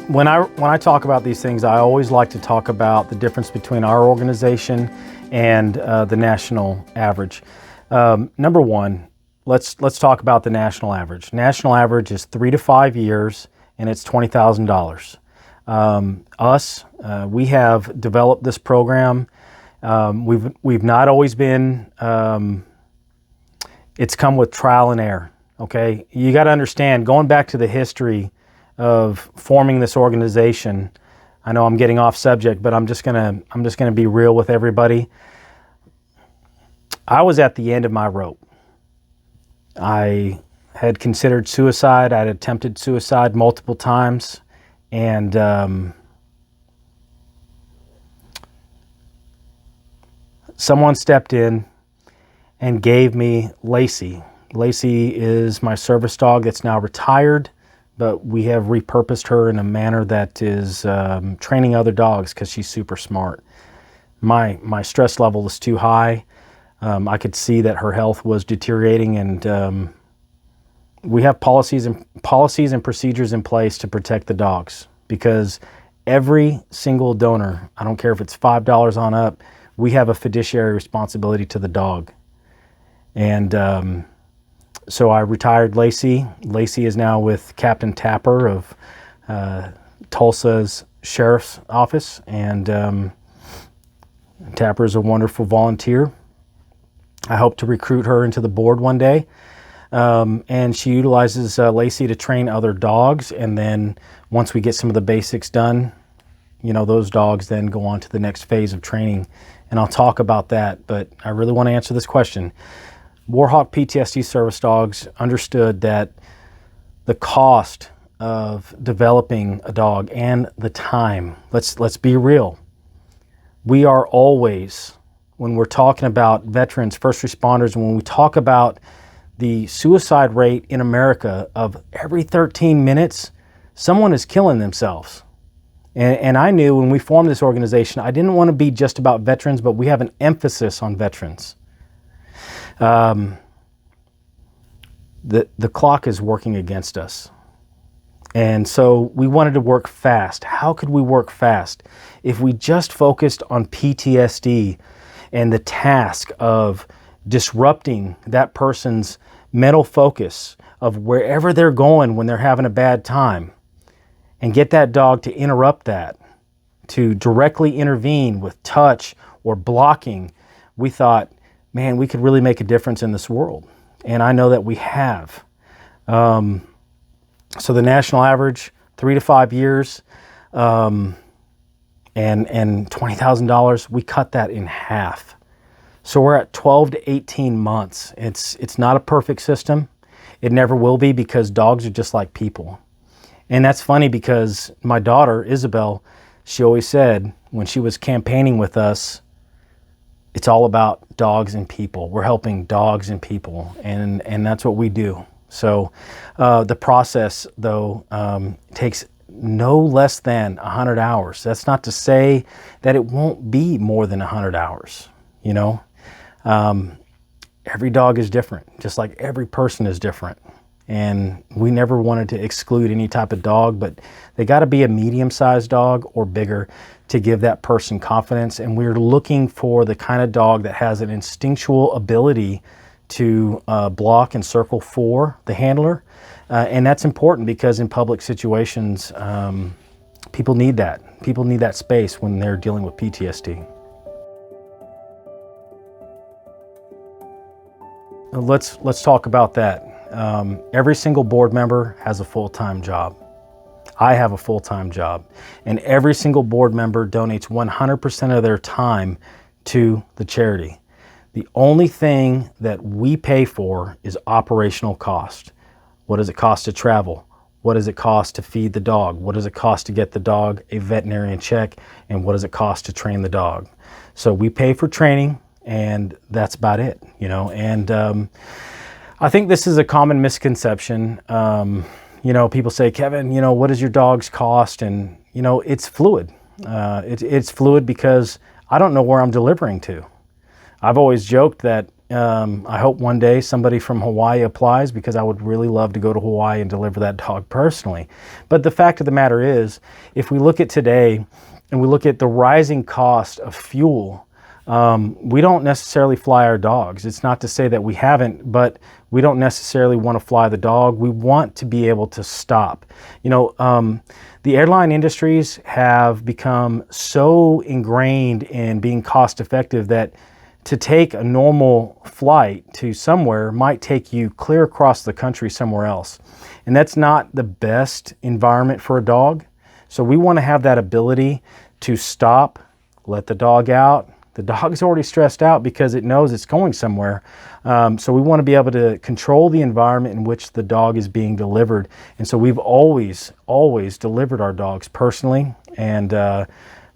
When I talk about these things, I always like to talk about the difference between our organization and the national average. Number one, let's talk about the national average. National average is 3 to 5 years, and it's $20,000. We have developed this program. We've not always been. It's come with trial and error. Okay, you got to understand. Going back to the history of forming this organization, I know I'm getting off subject, but I'm just gonna be real with everybody. I was at the end of my rope. I had considered suicide. I'd attempted suicide multiple times, and someone stepped in and gave me Lacey. Lacey is my service dog that's now retired, but we have repurposed her in a manner that is training other dogs because she's super smart. My stress level was too high. I could see that her health was deteriorating, and we have policies and procedures in place to protect the dogs, because every single donor, I don't care if it's $5 on up, we have a fiduciary responsibility to the dog. And so I retired Lacey. Lacey is now with Captain Tapper of Tulsa's Sheriff's Office, and Tapper is a wonderful volunteer. I hope to recruit her into the board one day. And she utilizes Lacey to train other dogs, and then once we get some of the basics done, you know, those dogs then go on to the next phase of training, and I'll talk about that. But I really want to answer this question. Warhawk PTSD Service Dogs understood that the cost of developing a dog and the time, let's be real. We are always, when we're talking about veterans, first responders, when we talk about the suicide rate in America of every 13 minutes, someone is killing themselves. And I knew when we formed this organization, I didn't want to be just about veterans, but we have an emphasis on veterans. The clock is working against us. And so we wanted to work fast. How could we work fast? If we just focused on PTSD and the task of disrupting that person's mental focus of wherever they're going when they're having a bad time, and get that dog to interrupt that, to directly intervene with touch or blocking, we thought, man, we could really make a difference in this world. And I know that we have. So the national average, 3 to 5 years, and $20,000, we cut that in half. So we're at 12 to 18 months. It's not a perfect system. It never will be, because dogs are just like people. And that's funny, because my daughter, Isabel, she always said when she was campaigning with us, it's all about dogs and people. We're helping dogs and people, and that's what we do. So the process, though, takes no less than 100 hours. That's not to say that it won't be more than 100 hours, you know. Every dog is different, just like every person is different. And we never wanted to exclude any type of dog, but they got to be a medium-sized dog or bigger to give that person confidence. And we're looking for the kind of dog that has an instinctual ability to block and circle for the handler. And that's important, because in public situations, people need that. People need that space when they're dealing with PTSD. Let's talk about that. Every single board member has a full-time job. I have a full-time job, and every single board member donates 100% of their time to the charity. The only thing that we pay for is operational cost. What does it cost to travel? What does it cost to feed the dog? What does it cost to get the dog a veterinarian check? And what does it cost to train the dog? So we pay for training, and that's about it, you know. And I think this is a common misconception. You know, people say, Kevin, you know, what does your dogs cost? And, you know, it's fluid. It's fluid because I don't know where I'm delivering to. I've always joked that I hope one day somebody from Hawaii applies, because I would really love to go to Hawaii and deliver that dog personally. But the fact of the matter is, if we look at today and we look at the rising cost of fuel, we don't necessarily fly our dogs. It's not to say that we haven't, but we don't necessarily want to fly the dog. We want to be able to stop. The airline industries have become so ingrained in being cost effective that to take a normal flight to somewhere might take you clear across the country somewhere else. And that's not the best environment for a dog. So we want to have that ability to stop, let the dog out. The dog's already stressed out because it knows it's going somewhere. So we want to be able to control the environment in which the dog is being delivered. And so we've always delivered our dogs personally. And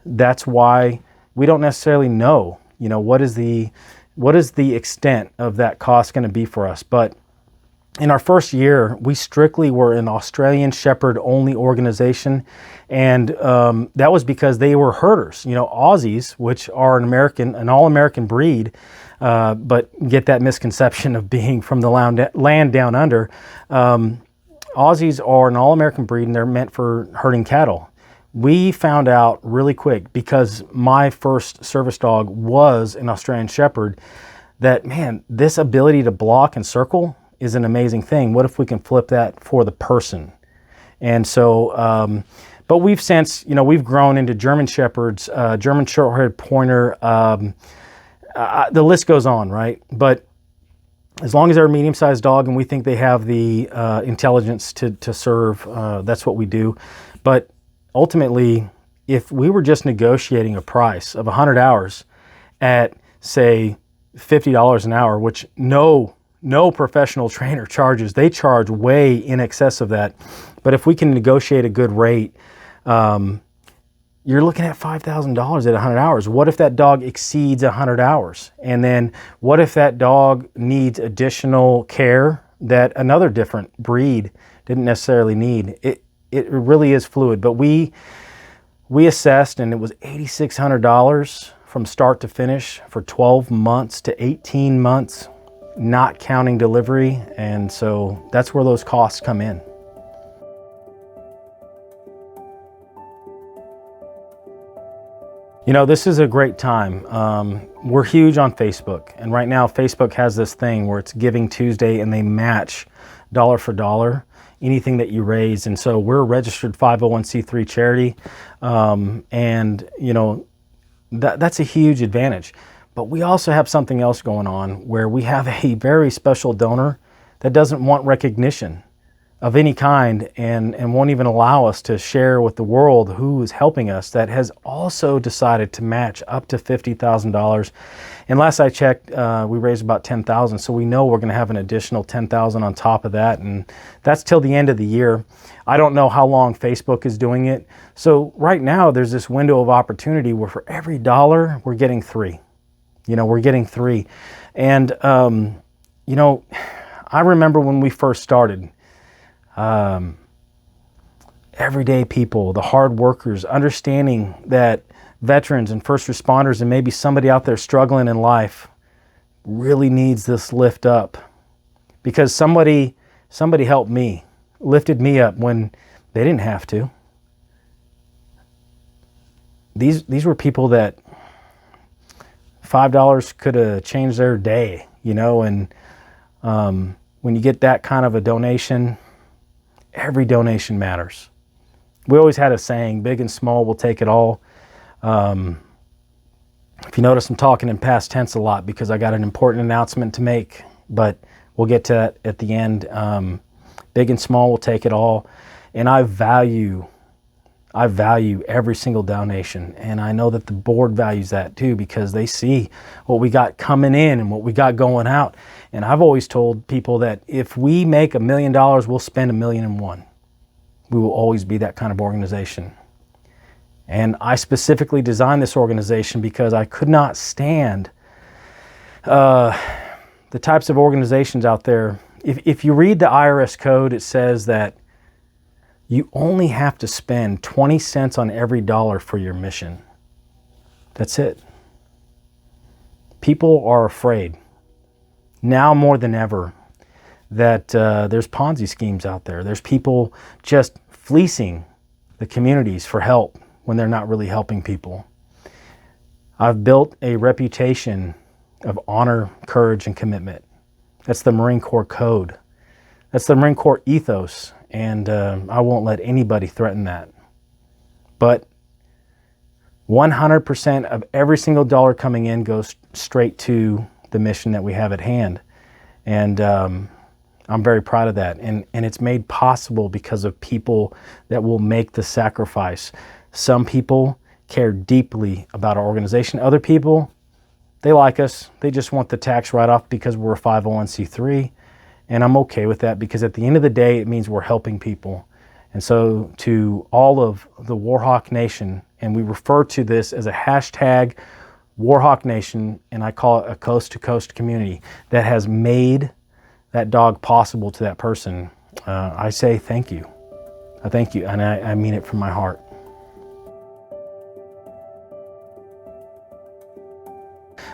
that's why we don't necessarily know, what is the extent of that cost going to be for us. But in our first year, we strictly were an Australian Shepherd only organization. And that was because they were herders. Aussies, which are an all-American breed, but get that misconception of being from the land down under. Aussies are an all-American breed, and they're meant for herding cattle. We found out really quick, because my first service dog was an Australian Shepherd, that, man, this ability to block and circle is an amazing thing. What if we can flip that for the person? And so, but we've since, we've grown into German Shepherds, German Short-Haired Pointer, the list goes on, right? But as long as they're a medium-sized dog and we think they have the intelligence to serve, that's what we do. But ultimately, if we were just negotiating a price of 100 hours at, say, $50 an hour, which no professional trainer charges, they charge way in excess of that. But if we can negotiate a good rate, you're looking at $5,000 at 100 hours. What if that dog exceeds 100 hours? And then what if that dog needs additional care that another different breed didn't necessarily need? It really is fluid. But we assessed, and it was $8,600 from start to finish for 12 months to 18 months, not counting delivery. And so that's where those costs come in. This is a great time. We're huge on Facebook, and right now Facebook has this thing where it's Giving Tuesday, and they match dollar for dollar anything that you raise. And so we're a registered 501c3 charity, and that's a huge advantage. But we also have something else going on where we have a very special donor that doesn't want recognition of any kind, and won't even allow us to share with the world who is helping us, that has also decided to match up to $50,000. And last I checked, we raised about $10,000. So we know we're going to have an additional $10,000 on top of that. And that's till the end of the year. I don't know how long Facebook is doing it. So right now there's this window of opportunity where for every dollar, we're getting three. We're getting three. And, I remember when we first started, everyday people, the hard workers, understanding that veterans and first responders and maybe somebody out there struggling in life really needs this lift up, because somebody helped me, lifted me up when they didn't have to. These were people that $5 could have changed their day, and when you get that kind of a donation, every donation matters. We always had a saying, big and small, we'll take it all. If you notice, I'm talking in past tense a lot because I got an important announcement to make, but we'll get to that at the end. Big and small, we'll take it all. And I value every single donation. And I know that the board values that too, because they see what we got coming in and what we got going out. And I've always told people that if we make $1 million, we'll spend $1,000,001. We will always be that kind of organization. And I specifically designed this organization because I could not stand the types of organizations out there. If you read the IRS code, it says that you only have to spend 20 cents on every dollar for your mission. That's it. People are afraid. now more than ever that there's Ponzi schemes out there. There's people just fleecing the communities for help when they're not really helping people. I've built a reputation of honor, courage, and commitment. That's the Marine Corps code. That's the Marine Corps ethos, and I won't let anybody threaten that. But 100% of every single dollar coming in goes straight to the mission that we have at hand. And I'm very proud of that. And it's made possible because of people that will make the sacrifice. Some people care deeply about our organization. Other people, they like us. They just want the tax write-off because we're a 501c3. And I'm okay with that because at the end of the day, it means we're helping people. And so to all of the Warhawk Nation, and we refer to this as a hashtag Warhawk Nation, and I call it a coast-to-coast community that has made that dog possible to that person, I say thank you. I thank you, and I mean it from my heart.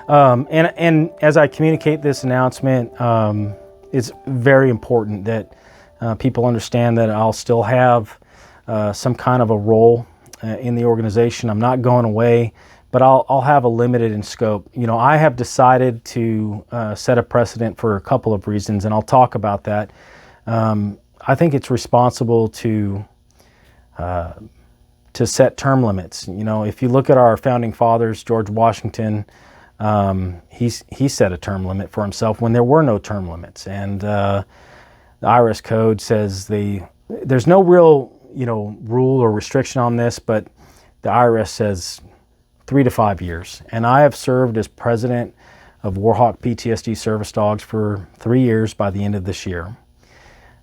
And as I communicate this announcement, it's very important that people understand that I'll still have some kind of a role in the organization. I'm not going away, but I'll have a limited in scope. You know, I have decided to set a precedent for a couple of reasons, and I'll talk about that. I think it's responsible to set term limits. You know, if you look at our founding fathers, George Washington, he set a term limit for himself when there were no term limits, and the IRS code says there's no real, you know, rule or restriction on this, but the IRS says 3 to 5 years. And I have served as president of Warhawk PTSD Service Dogs for 3 years by the end of this year.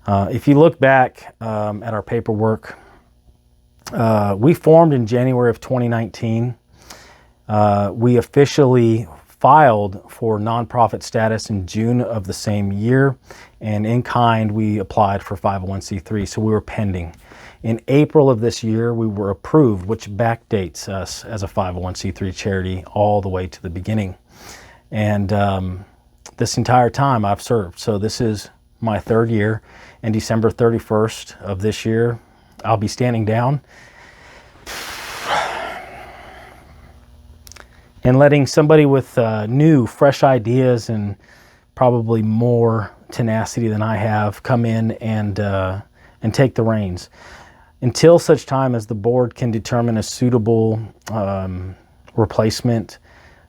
If you look back at our paperwork, we formed in January of 2019. We officially filed for nonprofit status in June of the same year, and in kind we applied for 501c3, so we were pending. In April of this year we were approved, which backdates us as a 501c3 charity all the way to the beginning. And this entire time I've served, so this is my 3rd year, and December 31st of this year I'll be standing down and letting somebody with new, fresh ideas and probably more tenacity than I have come in and take the reins. Until such time as the board can determine a suitable replacement,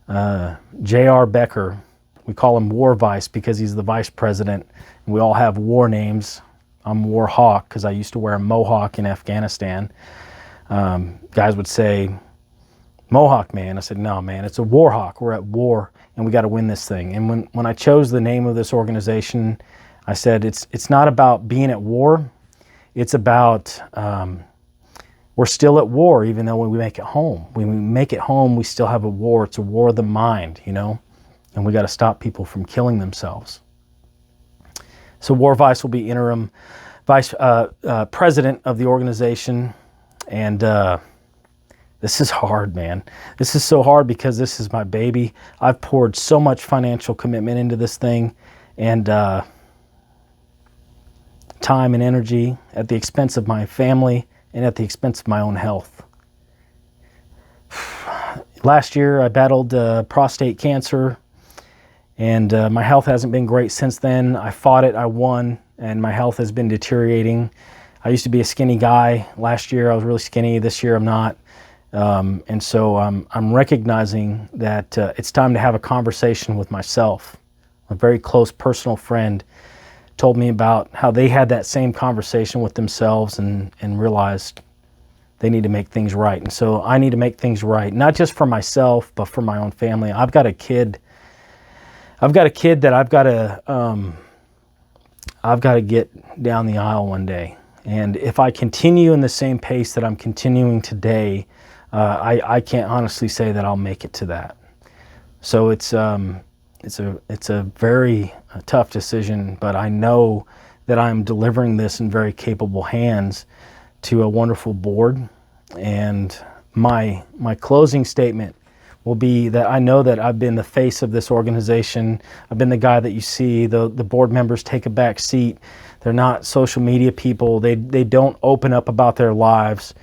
J.R. Becker, we call him War Vice because he's the vice president. We all have war names. I'm Warhawk because I used to wear a mohawk in Afghanistan. Guys would say, Mohawk man. I said, no, man, it's a Warhawk. We're at war and we got to win this thing. And when I chose the name of this organization, I said, it's not about being at war. It's about, we're still at war even though when we make it home. When we make it home, we still have a war. It's a war of the mind, you know, and we got to stop people from killing themselves. So War Vice will be interim vice president of the organization. And this is hard, man. This is so hard because this is my baby. I've poured so much financial commitment into this thing, and time and energy at the expense of my family and at the expense of my own health. Last year I battled prostate cancer, and my health hasn't been great since then. I fought it, I won, and my health has been deteriorating. I used to be a skinny guy. Last year I was really skinny. This year I'm not. And so I'm recognizing that it's time to have a conversation with myself. A very close personal friend told me about how they had that same conversation with themselves and realized they need to make things right. And so I need to make things right, not just for myself, but for my own family. I've got a kid that I've got to get down the aisle one day. And if I continue in the same pace that I'm continuing today, I can't honestly say that I'll make it to that. So it's a very tough decision, but I know that I'm delivering this in very capable hands to a wonderful board. And my closing statement will be that I know that I've been the face of this organization. I've been the guy that you see. The board members take a back seat. They're not social media people. They don't open up about their lives.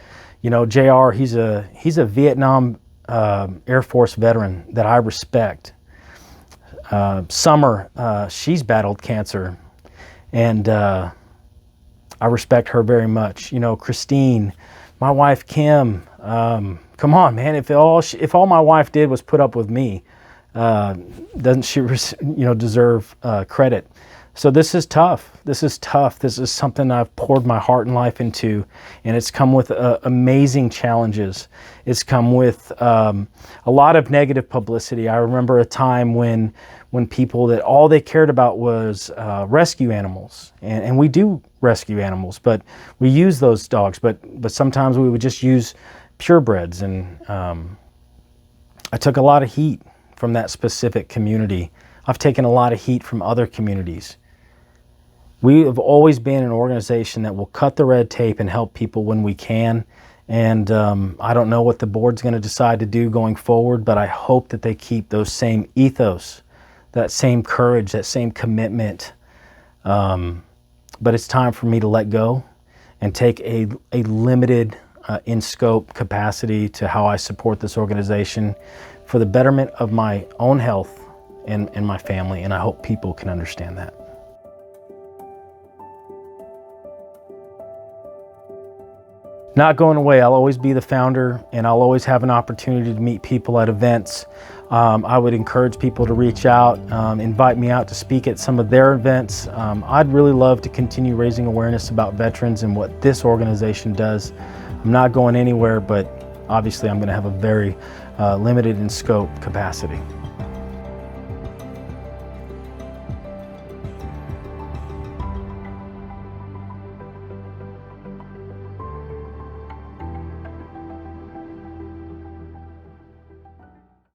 You know, JR, he's a Vietnam Air Force veteran that I respect. Summer, she's battled cancer, and I respect her very much. You know, Christine, my wife Kim, come on, man. If all my wife did was put up with me, doesn't she, deserve credit? So this is tough. This is tough. This is something I've poured my heart and life into, and it's come with amazing challenges. It's come with a lot of negative publicity. I remember a time when people that all they cared about was rescue animals, and we do rescue animals, but we use those dogs. But sometimes we would just use purebreds, and I took a lot of heat from that specific community. I've taken a lot of heat from other communities. We have always been an organization that will cut the red tape and help people when we can. And I don't know what the board's going to decide to do going forward, but I hope that they keep those same ethos, that same courage, that same commitment. But it's time for me to let go and take a limited in scope capacity to how I support this organization for the betterment of my own health and my family. And I hope people can understand that. Not going away. I'll always be the founder, and I'll always have an opportunity to meet people at events. I would encourage people to reach out, invite me out to speak at some of their events. I'd really love to continue raising awareness about veterans and what this organization does. I'm not going anywhere, but obviously I'm going to have a very limited in scope capacity.